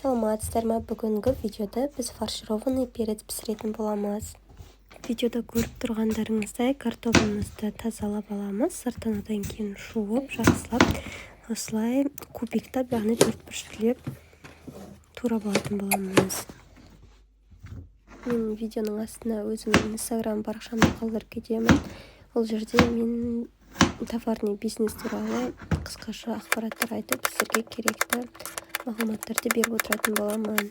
Саламатсыздар ма? Бүгінгі видеода біз фаршированный перец пісіретін боламыз. Видеода көріп тұрғандарыңыздай картоплымызды тазалап аламыз. Сыртын одан кейін жуып, жақсылап, осылай кубиктап, яғни төртбұрыштап турап алатын боламыз. Мен видеоның астына өзімнің инстаграм парақшамды қалдырып кетемін. Ол жерде мен товарный бизнес туралы қысқаша ақпараттар айтып, сіздерге керекті мағлұматтарды беріп отыратын боламын.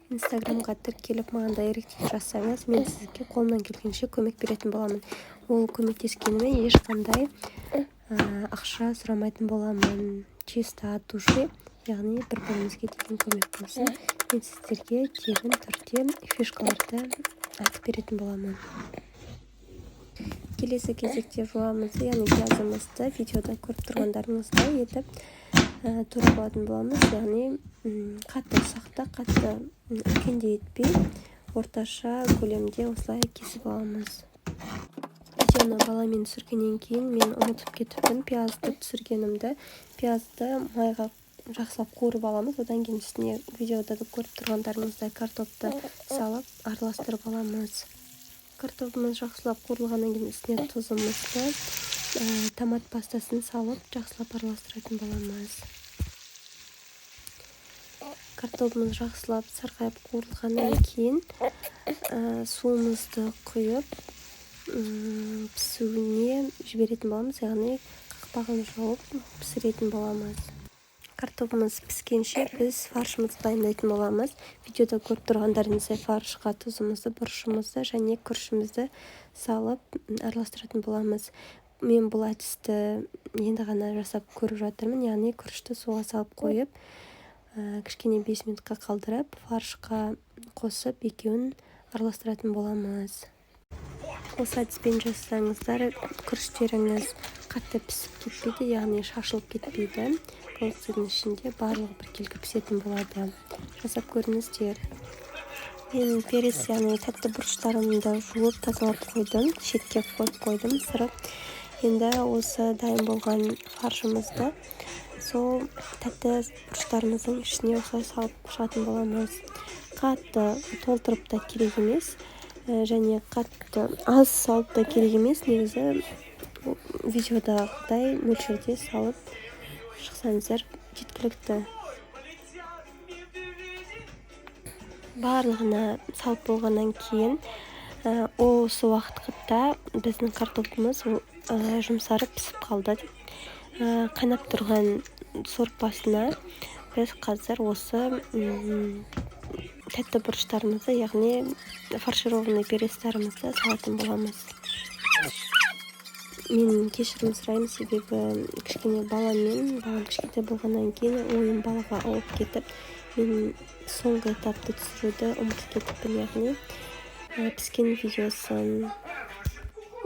Инстаграмға тіркеліп маған дайрект жазсаңыз, мен сізге қолымнан келгенше көмек беретін боламын. Ол көмектескеніме ешқандай ақша сұрамайтын боламын. Чисто от души, яғни бір-бірімізге деген көмек болсын. Мен сіздерге тегін түрде фишкаларды айтып беретін боламын. Келесі кезекте жуамызды, яғни пиязымызды видеода көріп тұрғандарыңыздай етіп турап алатын боламыз. Яғни қатты ұсақта, қатты үлкен де етпей, орташа көлемде осылай кесіп аламыз. Видеоны баламен түсіргеннен кейін мен ұмытып кетіппін пиязды түсіргенімді. Пиязды майға жақсылап қуырып аламыз. Одан кейін үстіне видеода көріп тұрғандарыңыздай картопты салып араластырып аламыз. Картопымыз жақсылап қуырылғаннан кейін үстіне тұзымызды, томат пастасын салып жақсылап араластыратын боламыз. Картопымыз жақсылап сарғайып қуырылғаннан кейін суымызды құйып пісуіне жіберетін боламыз, яғни қақпағын жауып пісіретін боламыз. Картопымыз піскенше біз фаршымызды дайындайтын боламыз. Видеода көріп тұрғандарыңыздай фаршқа тұзымызды, бұрышымызды және күрішімізді салып араластыратын боламыз. Мен бұл әдісті енді ғана жасап көріп жатырмын, яғни күрішті суға салып қойып, кішкене 5 минутқа қалдырып, фаршқа қосып, екеуін араластыратын боламыз. Осы әдіспен жасасаңыздар, күріштеріңіз қатты пісіп кетпейді, яғни шашылып кетпейді. Бұл сіздің ішінде барлығы біркелкі пісетін болады. Жасап көріңіздер. Мен перец, яғни тәтті бұрыштарымды жуып тазалап қойдым, шетке қойып қойдым, сырып. Енді осы дайын болған фаршымызды сол тәтті бұрыштарымыздың ішіне осылай салып шығатын боламыз. Қатты толтырып та керек емес, және қатты аз салып та керек емес. Негізі видеодағыдай мөлшерде салып шықсаңыздар жеткілікті. Барлығына салып болғаннан кейін осы уақытта біздің картопымыз жұмсарып пісіп қалды. Қайнап тұрған сорпасына біз қазір осы тәтті бұрыштарымызды, яғни фаршированный перецтерімізді салатын боламыз. Мен кешірім сұраймын, себебі кішкене балам кішкентай болғаннан кейін ойым балаға ауып кетіп, мен соңғы этапты түсіруді ұмытып кетіппін, яғни піскен видеосын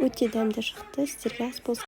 өте дәмді шықты. Сіздерге ас болсын.